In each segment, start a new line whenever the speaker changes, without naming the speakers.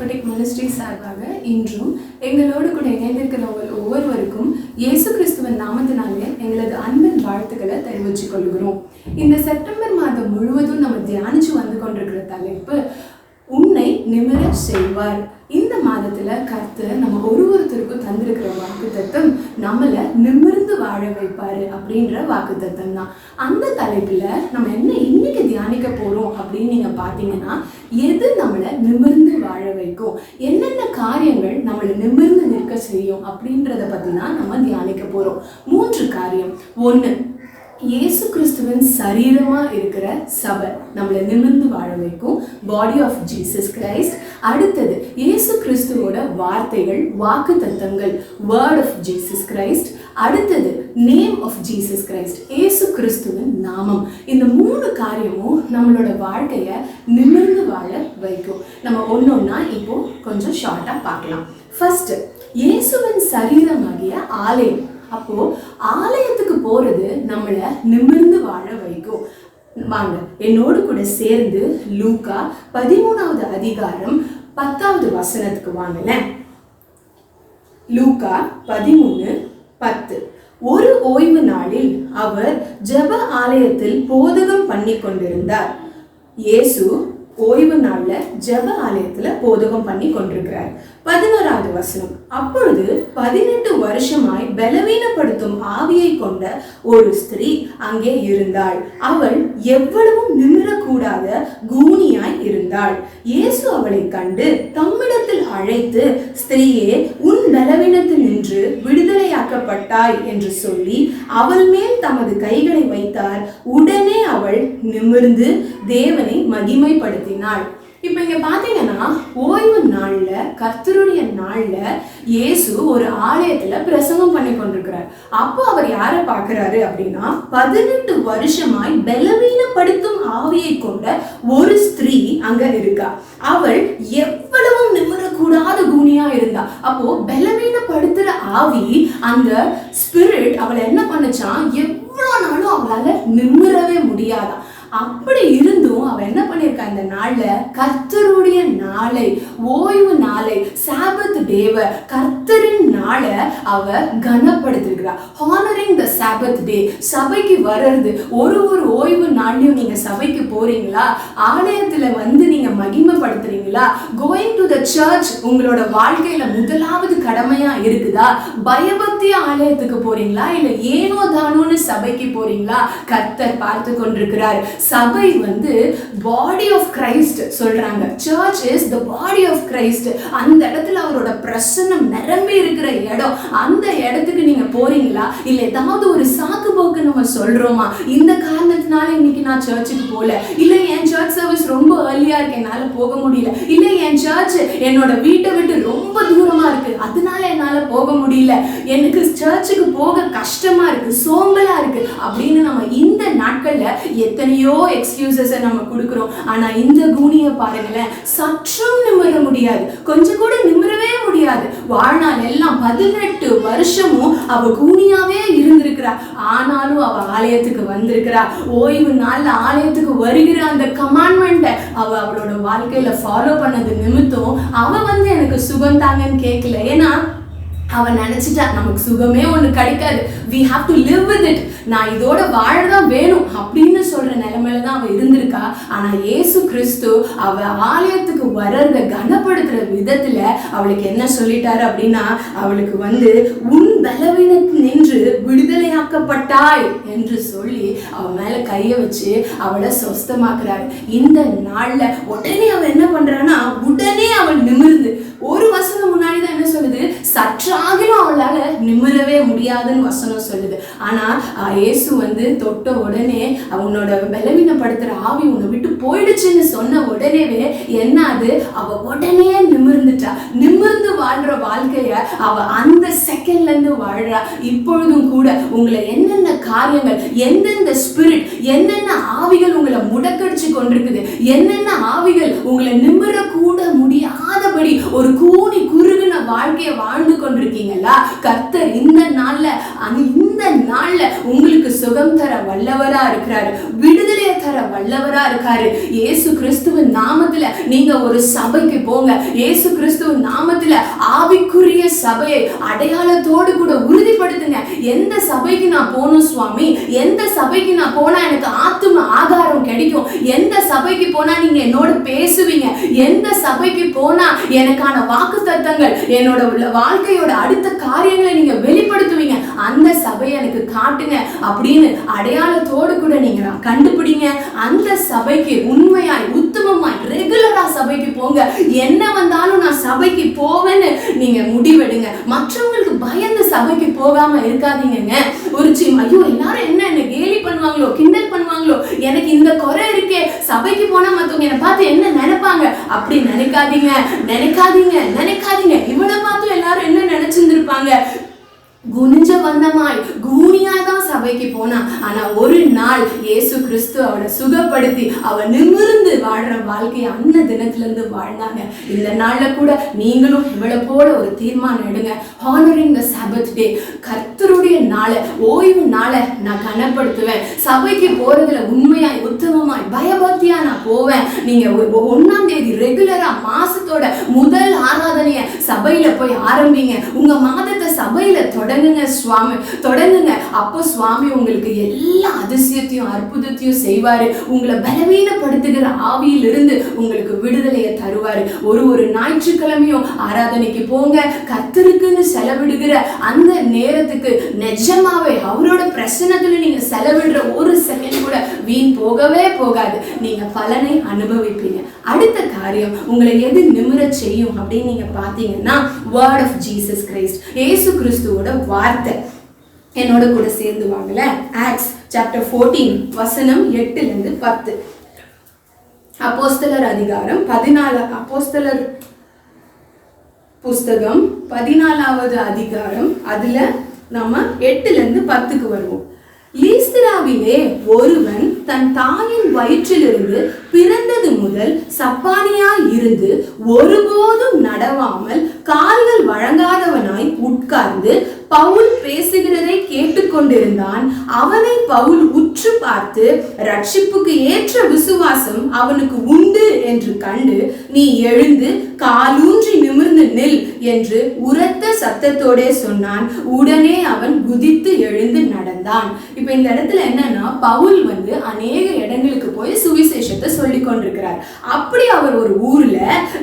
Prophetic ministry சார்பாக இன்றும் எங்களோடு கூட இணைந்திருக்கிறவங்க ஒவ்வொருவருக்கும் இயேசு கிறிஸ்துவின் நாமத்தினாலே எங்களது அன்பின் வாழ்த்துக்களை தெரிவித்துக் கொள்கிறோம். இந்த செப்டம்பர் மாதம் முழுவதும் நம்ம தியானிச்சு வந்து கொண்டிருக்கிற தலைப்பு உன்னை நிமிர செய்வார். இந்த மாதத்துல கர்த்தர் நம்ம ஒருத்தருக்கும் தந்திருக்கிற வாக்குத்தத்தம் நம்மளை நிமிர்ந்து வாழ வைப்பாரு அப்படின்ற வாக்குத்தத்தம் தான். அந்த தலைப்புல நம்ம என்ன இன்னைக்கு தியானிக்க போறோம் அப்படின்னு நீங்க பாத்தீங்கன்னா, எது நம்மளை நிமிர்ந்து வாழ வைக்கும், என்னென்ன காரியங்கள் நம்மளை நிமிர்ந்து நிற்க செய்யும் அப்படின்றத பத்தி தான் நம்ம தியானிக்க போறோம். 3 காரியம். 1, இயேசு கிறிஸ்துவின் சரீரமா இருக்கிற சபை நம்மளை நிமிர்ந்து வாழ வைக்கும், பாடி ஆஃப் ஜீசஸ் கிரைஸ்ட். அடுத்தது இயேசு கிறிஸ்துவோட வார்த்தைகள், வாக்கு தத்தங்கள், வேர்ட் ஆஃப் ஜீசஸ் கிரைஸ்ட். அடுத்தது நேம் ஆஃப் ஜீசஸ் கிரைஸ்ட், இயேசு கிறிஸ்துவின் நாமம். இந்த 3 காரியமும் நம்மளோட வாழ்க்கைய நிமிர்ந்து வாழ வைக்கும். நம்ம ஒன்னொன்னா இப்போ கொஞ்சம் ஷார்ட்டா பார்க்கலாம். ஃபர்ஸ்ட், இயேசுவின் சரீரமாகிய ஆலயம். அப்போ ஆலயத்துக்கு போறது நம்மளை நிமிர்ந்து வாழ வைக்கும். வாங்க என்னோடு கூட சேர்ந்து லூக்கா 13வது அதிகாரம் 10வது வசனத்துக்கு வாங்கலேன். லூக்கா 13:10. ஒரு ஓய்வு நாளில் அவர் ஜெப ஆலயத்தில் போதகம் பண்ணி கொண்டிருந்தார். இயேசு ஓய்வு நாள்ல ஜெப ஆலயத்துல போதகம் பண்ணி கொண்டிருக்கிறார். 11வது வசனம். அப்பொழுது 18 வருஷமாய் பலவீனப்படுத்தும் ஆவியை கொண்ட ஒரு ஸ்திரீ அங்கே இருந்தாள். அவள் எவ்வளவும் நிமிரக்கூடாத கூனியாய் இருந்தாள். இயேசு அவளை கண்டு தம்மிடத்தில் அழைத்து, ஸ்திரீயே, உன் பலவீனத்தில் நின்று விடுதலையாக்கப்பட்டாய் என்று சொல்லி அவள் மேல் தமது கைகளை வைத்தார். உடனே அவள் நிமிர்ந்து தேவனை மகிமைப்படுத்தினாள். இப்ப இங்க பாத்தீங்கன்னா, ஓய்வு நாள்ல, கர்த்தருடைய நாள்ல இயேசு ஒரு ஆலயத்துல பிரசங்கம் பண்ணி கொண்டிருக்கிறார். அப்போ அவர் யாரை பார்க்கிறாரு அப்படின்னா, 18 வருஷமாய் பலவீனப்படுத்தும் ஆவியை கொண்ட ஒரு ஸ்திரீ அங்க இருக்கா. அவள் எவ்வளவும் நிமிரக்கூடாத கூனியா இருந்தா. அப்போ பலவீனப்படுத்துற ஆவி, அந்த ஸ்பிரிட் அவளை என்ன பண்ணுச்சான், எவ்வளவு நாளும் அவளால நிமிரவே முடியாதான். அப்படி இருந்தும் அவ என்ன பண்ணிருக்கா, இந்த நாள்ல கர்த்தருடைய நாளை, ஓய்வு நாளை, சாபத் டேவ, கர்த்தரின் நாளை அவ கனப்படுத்திருக்கிறா. ஹானரிங் த சாபத் டே. சபைக்கு வர்றது, ஒரு ஓய்வு நாள்லயும் நீங்க சபைக்கு போறீங்களா, ஆலயத்துல வந்து நீங்க மகிமைப்படுத்துறீங்களா, கோயிங் டு த சர்ச் உங்களோட வாழ்க்கையில முதலாவது கடமையா இருக்குதா, பயபக்திய ஆலயத்துக்கு போறீங்களா, இல்ல ஏனோ தானோன்னு சபைக்கு போறீங்களா, கர்த்தர் பார்த்து கொண்டிருக்கிறார். சபை வந்து பாடி ஆஃப் கிரைஸ்ட் சொல்றாங்க. Church is the body of Christ. அந்த இடத்துல அவரோட பிரசன்னம் நிரம்பி இருக்கிற இடம். அந்த இடத்துக்கு நீங்க போறீங்களா, இல்ல ஏதாவது ஒரு சாக்கு போக்கு நம்ம சொல்றோமா, இந்த காரணத்தினால இன்னைக்கு நான் சர்ச்சுக்கு போல, இல்ல என் சர்ச் சர்வீஸ் ரொம்ப ஏர்லியா இருக்கு என்னால போக முடியல, இல்ல என் சர்ச் என்னோட வீட்டை விட்டு ரொம்ப தூரமா இருக்கு அதனால என்னால போக முடியல, எனக்கு சர்ச்சுக்கு போக கஷ்டமா இருக்கு, சோம்பலா இருக்கு அப்படின்னு நம்ம இந்த நாட்கள்ல எத்தனையோ எக்ஸ்கியூசஸ் நம்ம கொடுக்கிறோம். ஆனா இந்த கூனிய பாருங்களேன், சற்றும் நிமிர முடியாது, கொஞ்சம் கூட நிமிரவே முடியாது. வாழ்நாள் எல்லாம் 18 வருஷமும் அவ கூனியாவே இருந்திருக்கிறா. ஆனாலும் அவ ஆலயத்துக்கு வந்திருக்கிறா. ஓய்வு நாள்ல ஆலயத்துக்கு வருகிற அந்த கமாண்ட்மெண்ட்டை அவளோட வாழ்க்கையில ஃபாலோ பண்ணது நிமித்தம் அவ வந்து எனக்கு சுகம் தாங்கன்னு கேட்கல. ஏன்னா அவன் நினைச்சிட்டா நமக்கு சுகமே ஒண்ணு கிடைக்காது, we have to live with it, நான் இதோட வாழதான் வேணும் அப்படின்னு சொல்ற நிலைமையில தான் அவ இருந்திருக்கா. ஆனா இயேசு கிறிஸ்து அவ ஆலயத்துக்கு வர்றத கனப்படுத்துற விதத்துல அவளுக்கு என்ன சொல்லிட்டாரு அப்படின்னா, அவளுக்கு வந்து உன் பலவீனத்தில் நின்று விடுதலையாக்கப்பட்டாய் என்று சொல்லி அவ மேல கைய வச்சு அவளை சொஸ்தமாக்குறாரு. இந்த நாள்ல உடனே அவள் என்ன பண்றான்னா, உடனே அவள் நிமிர்ந்து, ஒரு வசனம் முன்னாடிதான் என்ன சொல்லுது, சற்றாகிலும் அவளால நிமிரவே முடியாதுன்னு வசனம் சொல்லுது. ஆனா இயேசு வந்து தொட்ட உடனே அவனோட பலவீனப்படுத்துற ஆவி உன்னை விட்டு போயிடுச்சுன்னு சொன்ன உடனேவே என்ன அது, அவ உடனே நிமிர்ந்துட்டா. நிமிர்ந்து வாழ்ற வாழ்க்கைய அவ அந்த செகண்ட்ல இருந்து வாழ்றா. இப்பொழுதும் கூட உங்களை என்னென்ன காரியங்கள், எந்தெந்த ஸ்பிரிட், என்னென்ன ஆவிகள் உங்களை முடக்கடிச்சு கொண்டிருக்குது, என்னென்ன ஆவிகள் உங்களை நிமிர கூட முடியாதபடி ஒரு கூனி குறுகின வாழ்க்கையை வாழ்ந்து கொண்டிருக்கீங்களா, கர்த்தர் இந்த நாள்ல இந்த இந்த நாள்ல உங்களுக்கு சுகம் தர வல்லவரா இருக்கிறாரு, விடுதலையை தர வல்லவரா இருக்காரு. இயேசு கிறிஸ்துவின் நாமத்துல நீங்க ஒரு சபைக்கு போங்க. இயேசு கிறிஸ்துவின் நாமத்துல ஆவிக்குரிய சபையை அடையாளத்தோடு கூட உறுதிப்படுத்துங்க. எந்த சபைக்கு நான் போகணும் சுவாமி, எந்த சபைக்கு நான் போனா எனக்கு ஆத்தும ஆகாரம் கிடைக்கும், எந்த சபைக்கு போனா நீங்க என்னோட பேசுவீங்க, எந்த சபைக்கு போனா எனக்கான வாக்குத்தத்தங்கள், என்னோட வாழ்க்கையோட அடுத்த காரியங்களை நீங்க வெளிப்படுத்துவீங்க, அந்த சபையை எனக்கு காட்டுங்க அப்படின்னு அடையாளத்தோடு கூட நீங்க கண்டுபிடிங்க. அந்த சபைக்கு உண்மையாய் உத்தமமாய் ரெகுலரா சபைக்கு போங்க. என்ன வந்தாலும் நான் சபைக்கு போவேன்னு நீங்க முடிவெடுங்க. மற்றவங்களுக்கு பயந்து சபைக்கு போகாம இருக்காதீங்க. ஒரு ஐயோ எல்லாரும் என்ன கேலி பண்ணுவாங்களோ, கிண்டல் பண்ணுவாங்களோ, எனக்கு இந்த குறை இருக்கே, சபைக்கு போனா மத்தவங்க என்னை பார்த்து என்ன நினைப்பாங்க அப்படி நினைக்காதீங்க. இவனை பார்த்து எல்லாரும் என்ன நினைச்சிருந்திருப்பாங்க, குனிஞ்ச வந்தமாய் கூனியாதான் சபைக்கு போனா. ஆனா ஒரு நாள் இயேசு கிறிஸ்து அவனை சுகப்படுத்தி அவன் நிமிர்ந்து வாழ்ற வாழ்க்கையை அந்த தினத்துல இருந்து வாழ்ந்தாங்க. இந்த நாள்ல கூட நீங்களும் இவ்வளவு போல ஒரு தீர்மானம் எடுங்க. ஹானரிங் த சாபத் டே, கர்த்தருடைய நாளை, ஓய்வு நாளை நான் கனப்படுத்துவேன். சபைக்கு போறதுல உண்மையாய் உத்தமமாய் பயபக்தியா நான் போவேன். நீங்க 1ஆம் தேதி ரெகுலரா மாசத்தோட முதல் ஆராதனைய சபையில போய் ஆரம்பிங்க. உங்க மாதத்தை சபையில தொடங்குங்க சுவாமி, தொடங்குங்க. அப்போ சுவாமி உங்களுக்கு எல்லா அதிசயத்தையும் அற்புதத்தையும் செய்வாரு. உங்களை பலவீனப்படுத்துகிற ஆவியில் இருந்து உங்களுக்கு விடுதலையை தருவாரு. ஒரு ஞாயிற்றுக்கிழமையும் ஆராதனைக்கு போங்க. கர்த்தருக்குன்னு செலவிடுகிற அந்த நேரத்துக்கு நிஜமாவே அவரோட பிரசன்னத்துல நீங்க செலவிடுற ஒரு செகண்ட் கூட வீண் போகவே போகாது. நீங்க பலனை அனுபவிப்பீங்க. அடுத்த காரியம் உங்களை எது நிமிர செய்யும் அப்படின்னு நீங்க பாத்தீங்கன்னா, வேர்ட் ஆஃப் ஜீசஸ் கிரைஸ்ட், இயேசு கிறிஸ்துவோட வார்த்தை. என்னோட கூட சேர்ந்து வாங்கல. ஆக்ட்ஸ் சாப்டர் 14 வசனம் 8-10. அப்போஸ்தலர் அதிகாரம் 14, அப்போஸ்தலர் புஸ்தகம் 14வது அதிகாரம், அதுல நம்ம 8-10 வருவோம். லீஸ்திராவிலே ஒருவன் தன் தாயின் வயிற்றிலிருந்து பிறந்தது முதல் சப்பானியாய் இருந்து ஒருபோதும் நடவாமல் கால்கள் வழங்காதவனாய் உட்கார்ந்து பவுல் பேசுகிறதை கேட்டுக்கொண்டிருந்தான். அவனை பவுல் உற்று பார்த்து, ரட்சிப்புக்கு ஏற்ற விசுவாசம் அவனுக்கு உண்டு என்று கண்டு, நீ எழுந்து காலூன்றி நிமிர்ந்து நில் என்று உரத்த சத்தத்தோட சொன்னான். உடனே அவன் குதித்து எழுந்து நடந்தான். இப்ப இந்த இடத்துல என்னன்னா, பவுல் அநேக இடங்களுக்கு போய் சுவிசேஷத்தை சொல்லி கொண்டிருக்கிறார். அப்படி அவர் ஒரு ஊர்ல,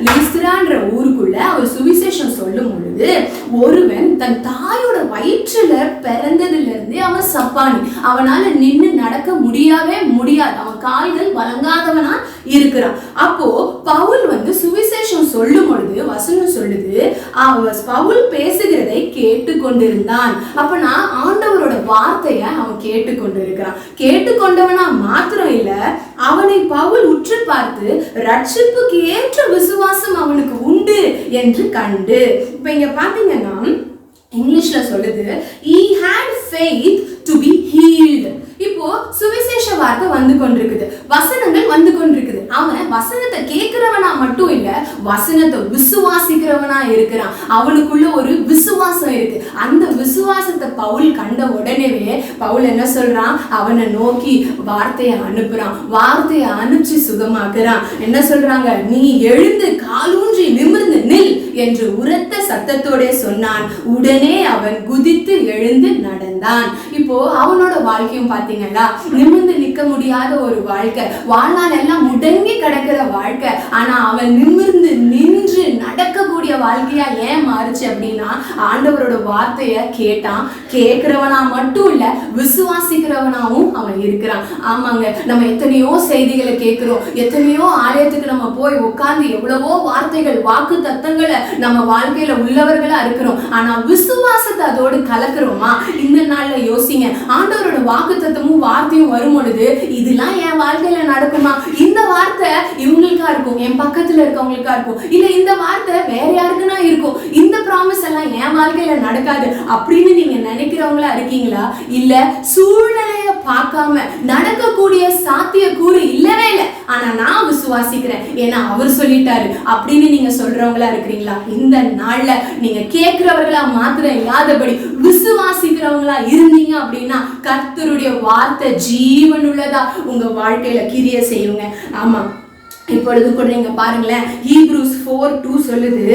லீஸ்திரான்ற ஊருக்குள்ள அவர் சுவிசேஷம் சொல்லும் பொழுது, ஒருவன் தன் தாயோட வயிற்றுல பிறந்ததுல இருந்தே அவன் சப்பானி, அவனால நின்று நடக்க முடியாது. அவன் கால்கள் வழங்காதவனா இருக்கிறான். அப்போ பவுல் சுவிசேஷம் சொல்லும் பொழுது வசனம் சொல்லுது, பவுல் பேசுகிறதை கேட்டுக்கொண்டிருந்தான். அப்பனா ஆண்டவரோட வார்த்தைய அவன் கேட்டுக்கொண்டு இருக்கிறான். கேட்டுக்கொண்டவனா மாத்திரம் இல்ல, அவனை பவுல் உற்று பார்த்து ரட்சிப்புக்கு ஏற்ற விசுவாசம் அவனுக்கு உண்டு என்று கண்டு. இப்ப இங்க பாத்தீங்கன்னா இங்கிலீஷ்ல சொல்லுது, he had faith to be healed. இப்போ சுவிசேஷ வார்த்தை வந்து கொண்டிருக்குது, வசனங்கள் வந்து கொண்டிருக்குது. அவன் வசனத்தை கேட்கிறவனா மட்டும் இல்ல, வசனத்தை விசுவாசிக்கிறவனா இருக்கிறான். அவனுக்குள்ள ஒரு விசுவாசம் இருக்கு. அந்த விசுவாசத்தை பவுல் கண்ட உடனேவே பவுல் என்ன சொல்றான், அவனை நோக்கி வார்த்தையை அனுப்புறான். வார்த்தையை அனுப்பிச்சு சுகமாக்குறான். என்ன சொல்றாங்க, நீ எழுந்து காலூன்றி நிமிர்ந்து நில் என்று உரத்த சத்தத்தோட சொன்னான். உடனே அவன் குதித்து எழுந்து நடந்தான். இப்போ அவனோட வாழ்க்கையும் பாத்தீங்கன்னா, நிமிர்ந்து நிக்க முடியாத ஒரு வாழ்க்கை, வாழ்நாள் எல்லாம் முடங்கி கிடக்கிற வாழ்க்கை. ஆனா அவன் நிமிர்ந்து நின்று நடக்கக்கூடிய வாழ்க்கையா ஏன் மாறுச்சு அப்படின்னா, ஆண்டவரோட வார்த்தைய கேட்டான். கேட்கிறவனா மட்டும் இல்ல, விசுவாசிக்கிறவனாவும் அவன் இருக்கிறான். ஆமாங்க, நம்ம எத்தனையோ செய்திகளை கேட்கிறோம், எத்தனையோ ஆலயத்துக்கு நம்ம போய் உட்கார்ந்து எவ்வளவோ வார்த்தைகள் வாக்கு தத்தங்களை நம்ம வாழ்க்கையில உள்ளவர்களா இருக்கிறோம். ஆனா விசுவாசத்தை அதோடு கலக்கிறோமா? இந்த நாள்ல யோசிங்க. ஆண்டவரோட வாக்கு தத்தமும் வார்த்தையும் வரும் பொழுது, இதெல்லாம் என் வாழ்க்கையில நடக்குமா? இந்த வார்த்தை இவங்களுக்கா இருக்கும், என் பக்கத்துல இருக்கவங்களுக்கா இருக்கும், இல்ல இந்த வார்த்தை வேற யாருக்குன்னா இருக்கும், இந்த ப்ராமிஸ் எல்லாம் என் வாழ்க்கையில நடக்காது அப்படின்னு நீங்க நினைக்கிறவங்களா இருக்கீங்களா? இல்ல சூழ்நிலைய பார்க்காம நடக்கக்கூடிய சாத்திய கூறு இல்லவே இல்லை, ஆனா நான் விசுவாசிக்கிறேன் ஏன்னா அவர் சொல்லிட்டாரு அப்படின்னு நீங்க சொல்றவங்களா இருக்கிறீங்களா? இந்த நாள்ல நீங்க கேட்கிறவர்களா மாத்திரம் இல்லாதபடி விசுவாசிக்கிற இருக்கிறவங்களா இருந்தீங்க அப்படின்னா கர்த்தருடைய வார்த்தை ஜீவன் உள்ளதா உங்க வாழ்க்கையில கிரியை செய்யுங்க. ஆமா, இப்பொழுது கூட நீங்க பாருங்களேன், Hebrews 4:2 சொல்லுது,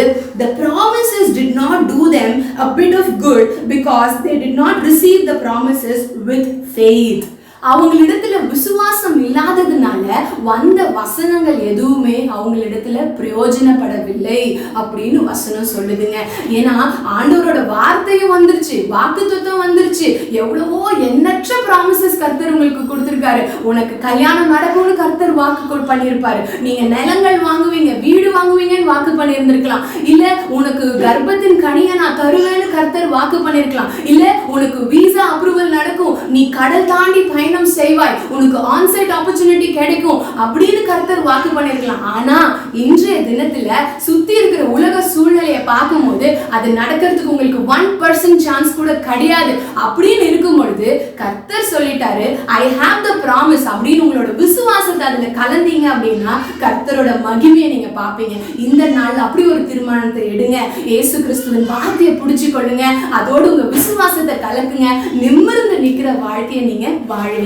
the promises did not do them a bit of good because they did not receive the promises with faith. அவங்களிடத்துல விசுவாசம் இல்லாததுனால வந்த வசனங்கள் எதுவுமே அவங்களிடத்துல பிரயோஜனப்படவில்லை அப்படின்னு வசனம் சொல்லுதுங்க. ஏன்னா ஆண்டவரோட வார்த்தையும் வந்துருச்சு, வாக்குத்தத்தம் வந்துருச்சு, எவ்வளவோ எண்ணற்ற ப்ராமிசஸ் கர்த்தர் உங்களுக்கு கொடுத்திருக்காரு. உனக்கு கல்யாணம் நடக்கும்னு கர்த்தர் வாக்கு பண்ணியிருப்பாரு, நீங்க நிலங்கள் வாங்குவீங்க, வீடு வாங்குவீங்கன்னு வாக்கு பண்ணியிருந்திருக்கலாம், இல்ல உனக்கு கர்ப்பத்தின் கனியை நான் தருவேன்னு கர்த்தர் வாக்கு பண்ணியிருக்கலாம், இல்ல உனக்கு வீசா அப்ரூவல் நடக்கும், நீ கடல் தாண்டி செய்வாய், உனக்கு ஆன்சைட் ஆப்பர்ச்சுனிட்டி கிடைக்கும் அப்படின்னு கர்த்தர் வாக்கு பண்ணிருக்கலாம். ஆனா இன்றைய தினத்துல சுத்தி இருக்கிற உலக சூழ்நிலையை பார்க்கும்போது அது நடக்கிறதுக்கு உங்களுக்கு 1% சான்ஸ் கூட கிடையாது. அப்படின்னு இருக்கும் பொழுது கர்த்தர் சொல்லிட்டாரு, ஐ ஹேவ் த ப்ராமிஸ் அப்படின்னு உங்களோட விசுவாசத்தை அதுல கலந்தீங்க அப்படின்னா கர்த்தரோட மகிமையை நீங்க பாப்பீங்க. இந்த நாள் அப்படி ஒரு தீர்மானத்தை எடுங்க, இயேசு கிறிஸ்துவின் வார்த்தையை பிடிச்சு கொள்ளுங்க, அதோடு உங்க விசுவாசத்தை கலக்குங்க, நிமிர்ந்து நிக்கிற வாழ்க்கையை நீங்க வாழுவீங்க.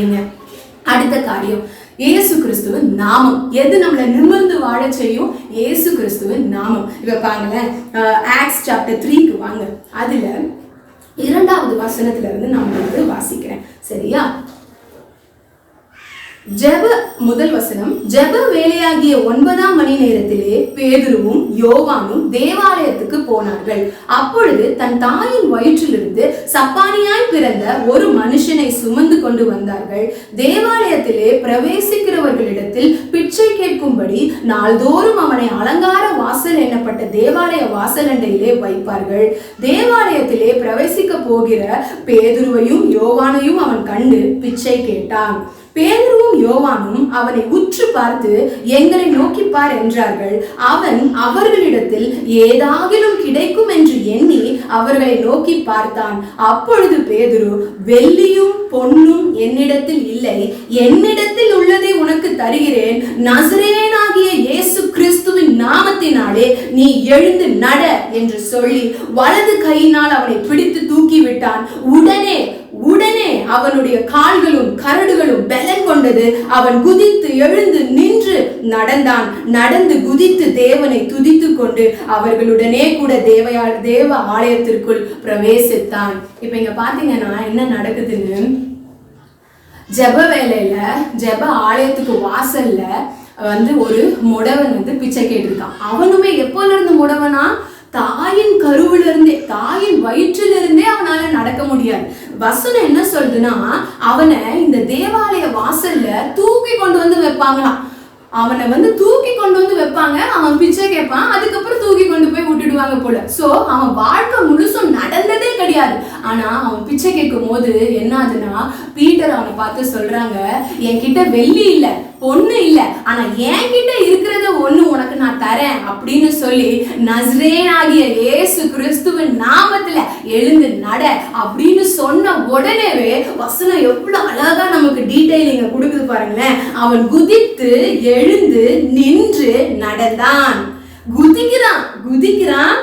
அடுத்த காரியம், இயேசு கிறிஸ்துவின் நாமம் எது நம்மளை நிமிர்ந்து வாழ செய்யும்? இயேசு கிறிஸ்துவின் நாமம். இப்ப பாருங்களேன், ஆக்ட்ஸ் சாப்டர் 3க்கு வாங்க, அதுல 2வது வசனத்துல இருந்து நான் வந்து வாசிக்கிறேன், சரியா? முதல் வசனம், ஜெப வேலையாகிய 9ஆம் மணி நேரத்திலே பேதுருவும் யோவானும் தேவாலயத்துக்கு போனார்கள். அப்பொழுது தன் தாயின் வயிற்றிலிருந்து சப்பானியாய் பிறந்த ஒரு மனுஷனை சுமந்து கொண்டு வந்தார்கள். தேவாலயத்திலே பிரவேசிக்கிறவர்களிடத்தில் பிச்சை கேட்கும்படி நாள்தோறும் அவனை அலங்கார வாசல் எண்ணப்பட்ட தேவாலய வாசலண்டையிலே வைப்பார்கள். தேவாலயத்திலே பிரவேசிக்க போகிற பேதுருவையும் யோவானையும் அவன் கண்டு பிச்சை கேட்டான். பேதுருவும் யோவானும் அவனை உற்று பார்த்து எங்களை நோக்கி பார் என்றார்கள். அவன் அவர்களிடத்தில் ஏதாகிலும் கிடைக்கும் என்று எண்ணி அவர்களை நோக்கி பார்த்தான். அப்பொழுது பேதுரு, வெள்ளியும் பொன்னும் என்னிடத்தில் இல்லை, என்னிடத்தில் உள்ளதை உனக்கு தருகிறேன், நசரேயனாகிய இயேசு கிறிஸ்துவின் நாமத்தினாலே நீ எழுந்து நட என்று சொல்லி வலது கையினால் அவனை பிடித்து தூக்கி விட்டான். உடனே அவனுடைய கால்களும் கரடுகளும் பலன் கொண்டது. அவன் குதித்து எழுந்து நின்று நடந்தான். நடந்து குதித்து தேவனை துதித்து கொண்டு அவர்களுடனே கூட தேவ ஆலயத்திற்குள் பிரவேசித்தான். இப்ப இங்க பாத்தீங்கன்னா என்ன நடக்குதுன்னு, ஜெப வேலையில ஜெப ஆலயத்துக்கு வாசல்ல வந்து ஒரு முடவன் வந்து பிச்சை கேட்டிருக்கான். அவனுமே எப்போல இருந்து முடவனா? தாயின் கருவிலிருந்தே, தாயின் வயிற்றிலிருந்தே அவனால நடக்க முடியாது. வசனம் என்ன சொல்லுதுன்னா, அவனை இந்த தேவாலய வாசல்ல தூக்கி கொண்டு வந்து வைப்பாங்களாம். அவனை வந்து தூக்கி கொண்டு வந்து வைப்பாங்க, அவன் பிச்சை கேட்பான், அதுக்கப்புறம் தூக்கி கொண்டு போய் விட்டுடுவாங்க போல. சோ அவன் வாழ்க்கை முழுசும் நடந்ததே கிடையாது. ஆனா அவன் பிச்சை கேட்கும் போது என்ன ஆகுதுன்னா, பீட்டர் அவனை பார்த்து சொல்றாங்க, என்கிட்ட வெள்ளி இல்ல, பொண்ணு இல்ல, ஆனா என்கிட்ட இருக்கிறத ஒண்ணு உனக்கு நான் தரேன் அப்படின்னு சொல்லி நசரேயனாகிய இயேசு கிறிஸ்துவின் நாமத்துல எழுந்து நட அப்படின்னு சொன்ன உடனேவே வசனம் எவ்வளவு அழகா நமக்கு டீடைலிங்க கொடுக்குது பாருங்களேன். அவன் குதித்து எழுந்து நின்று நடந்தான். குதிக்கிறான்,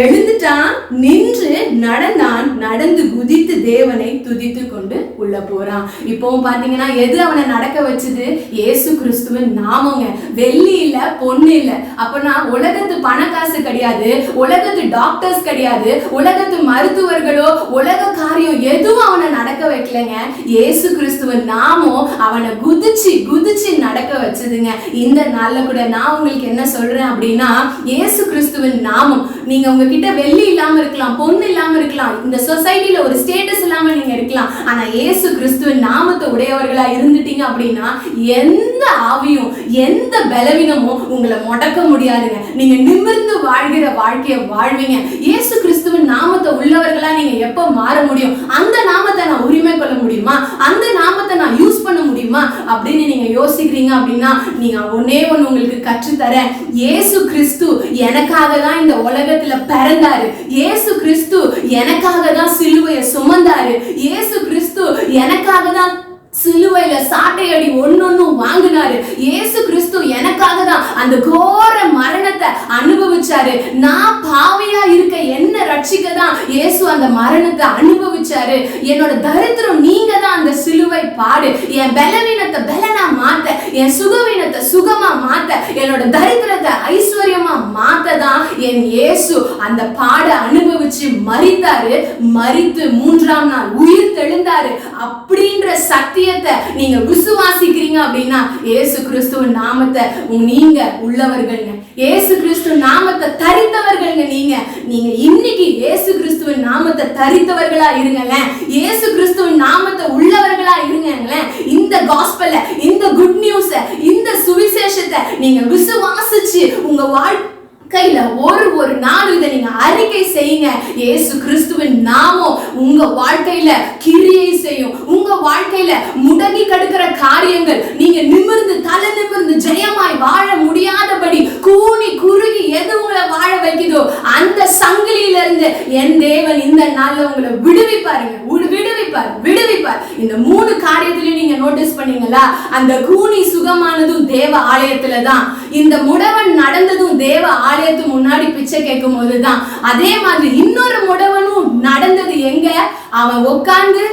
எழுந்துட்டான், நின்று நடந்தான், நடந்து குதித்து தேவனை துதித்து கொண்டு உள்ள போறான். இப்பவும் பாத்தீங்கன்னா எது அவனை நடக்க வச்சது? இயேசு கிறிஸ்துவின் நாமங்க. வெள்ளி இல்ல, பொண்ணு இல்ல. அப்பனா உலகத்து பணக்காசு கிடையாது, உலகத்து டாக்டர்ஸ் கிடையாது, உலகத்து மருத்துவர்களோ உலக காரியம் எதுவும் அவனை நடக்க வைக்கலங்க. இயேசு கிறிஸ்துவின் நாமம் அவனை குதிச்சு நடக்க வச்சதுங்க. இந்த நாள்ல கூட நான் உங்களுக்கு என்ன சொல்றேன் அப்படின்னா, இயேசு கிறிஸ்துவின் நாமம், நீங்க உங்ககிட்ட வெள்ளி இல்லாம இருக்கலாம், பொண்ணு இல்லாம இருக்கலாம், இந்த சொசைட்டில ஒரு ஸ்டேட்டஸ் இல்லாம நீங்க இருக்கலாம், ஆனா இயேசு கிறிஸ்துவின் நாமத்தை உடையவர்களா இருந்துட்டீங்க அப்படின்னா எந்த ஆவியும் எந்த பலவீனமும் உங்களை முடக்க முடியாதுங்க. நீங்க நிமிர்ந்து வாழ்கிற வாழ்க்கையை வாழ்வீங்க. இயேசு கிறிஸ்துவின் நாமத்தை உள்ளவர்களா நீங்க எப்ப மாற முடியும்? அந்த நாமத்தை நான் உரிமை கொள்ள முடியுமா? அந்த நாமத்தை நான் யூஸ் பண்ண முடியுமா அப்படின்னு நீங்க யோசிக்கிறீங்க அப்படின்னா, நீங்க ஒன்னே ஒண்ணு உங்களுக்கு கற்றுத்தரேன். இயேசு கிறிஸ்து எனக்காக தான் இந்த உலகத்துல பிறந்தாரு. இயேசு கிறிஸ்து எனக்காக தான் சிலுவையை சுமந்தாரு. இயேசு கிறிஸ்து எனக்காக தான் சிலுவையில சாட்டையடி ஒன்னொன்னும் வாங்கினாரு. இயேசு கிறிஸ்து எனக்காக தான் அந்த கோர மரணத்தை அனுபவிச்சாரு. நான் பாவியா இருக்க என்ன ரட்சிக்க தான் இயேசு அந்த மரணத்தை அனுபவிச்சாரு. என்னோட தரித்திரம் நீங்க தான் அந்த சிலுவை பாடு. என் பலவீனத்தை பலனா மாத்த, என் சுகவீனத்தை சுகமா மாத்த, என்னோட தரித்திரத்தை ஐஸ்வர்யமா மாத்த தான் என் இயேசு அந்த பாட அனுபவிச்சு மரித்தாரு. மரித்து 3ஆம் நாள் உயிர் தெழுந்தாரு. அப்படின்ற சத்தியத்தை நீங்க விசுவாசிக்கிறீங்க அப்படின்னா இயேசு கிறிஸ்துவின் நாமத்தை நீங்க உள்ளவர்கள்ங்க. இயேசு கிறிஸ்து நாமத்தை தரித்தவர்கள்ங்க. நீங்க இன்னைக்கு இயேசு கிறிஸ்துவின் நாமத்தை தரித்தவர்களா இருங்களேன். இயேசு கிறிஸ்துவின் நாமத்தை உள்ளவர்களா இருங்களேன். இந்த காஸ்பல்ல, இந்த குட் நியூஸ, இந்த சுவிசேஷத்தை நீங்க விசுவாசிச்சு உங்க வாழ்க்கையில ஒரு நாள் இதை நீங்க அறிக்கை செய்யுங்க. இயேசு கிறிஸ்துவின் நாமம் உங்க வாழ்க்கையில கிரியை செய்யும். உங்க வாழ்க்கையில முடங்கி கிடக்கிற காரியங்கள் நீங்க நிமிர்ந்து தலை நிமிர்ந்து ஜெயமாய் வாழ முடியாதபடி கூனி குறுகி எது உங்களை வாழ வைக்குதோ அந்த சங்கிலியில இருந்து என் தேவன் இந்த நாள்ல உங்களை விடுவிப்பாருங்க. விடுவிப்பார். இந்த 3 காரியத்திலையும் நீங்க நோட்டீஸ் பண்ணீங்களா? அந்த கூனி சுகமானதும் தேவ ஆலயத்துல தான். இந்த முடவன் நடந்ததும் தேவ ஆலயத்து முன்னாடி பிச்சை கேட்கும் போதுதான். அதே மாதிரி இன்னொரு முடவனும் நடந்தது எங்க? அவன் உட்கார்ந்து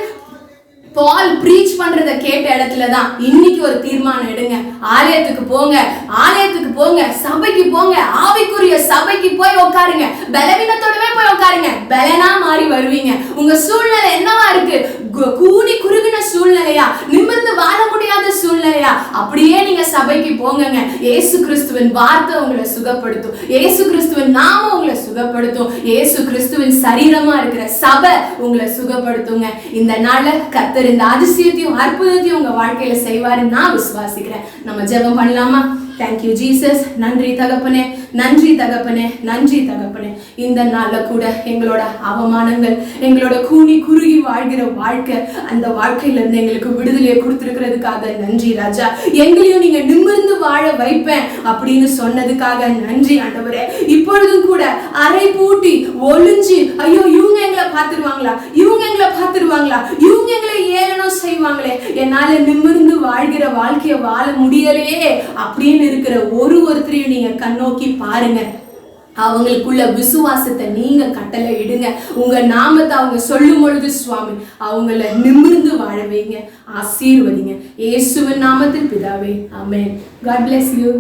பால் பிரீச் பண்றத கேட்ட இடத்துல தான். இன்னைக்கு ஒரு தீர்மானம் எடுங்க. ஆலயத்துக்கு போங்க, சபைக்கு போங்க, ஆவிக்குரிய சபைக்கு போய் உட்காருங்க. பலவீனத்தோடவே போய் உட்காருங்க. பலனா மாறி வருவீங்க. உங்க சூழ்நிலை என்னவா இருக்கு? கூனி குறுகின சூழ்நிலையா, நிமிர்ந்து வாழ முடியாத சூழ்நிலையா, அப்படியே நீங்க சபைக்கு போங்க. இயேசு கிறிஸ்துவின் வார்த்தை உங்களை சுகப்படுத்தும். இயேசு கிறிஸ்துவின் நாமம் உங்களை சுகப்படுத்தும். இயேசு கிறிஸ்துவின் சரீரமா இருக்கிற சபை உங்களை சுகப்படுத்துங்க. இந்த நாள்ல கர்த்தர் இந்த அதிசயத்தையும் அற்புதத்தையும் உங்க வாழ்க்கையில செய்வாரு நான் விசுவாசிக்கிறேன். நம்ம ஜெபம் பண்ணலாமா? Thank you Jesus. நன்றி தகப்பனே, நன்றி தகப்பனே, நன்றி தகப்பனே. இந்த நாள்ல கூட எங்களோட அவமானங்கள், எங்களோட கூனி குறுகி வாழ்கிற வாழ்க்கை, அந்த வாழ்க்கையில இருந்து எங்களுக்கு விடுதலையை கொடுத்திருக்கிறதுக்காக நன்றி ராஜா. எங்களையும் நீங்க நிமிர்ந்து வாழ வைப்பேன் அப்படின்னு சொன்னதுக்காக நன்றி ஆண்டவரே. இப்பொழுதும் கூட அரை பூட்டி ஒளிஞ்சு, ஐயோ இவங்க எங்களை பார்த்துருவாங்களா, இவங்க எங்களை ஏளனம் செய்வாங்களே, என்னால நிமிர்ந்து வாழ்கிற வாழ்க்கைய வாழ முடியலையே அப்படின்னு இருக்கிற ஒருத்தரையும் நீங்க கண்ணோக்கி பாருங்க. அவங்களுக்குள்ள விசுவாசத்தை நீங்க கட்டளை இடுங்க. உங்க நாமத்தை அவங்க சொல்லும் பொழுது சுவாமி அவங்கள நிமிர்ந்து வாழ வைங்க, ஆசீர்வதிங்க. இயேசுவின் நாமத்தில் பிதாவே, ஆமென். God bless you.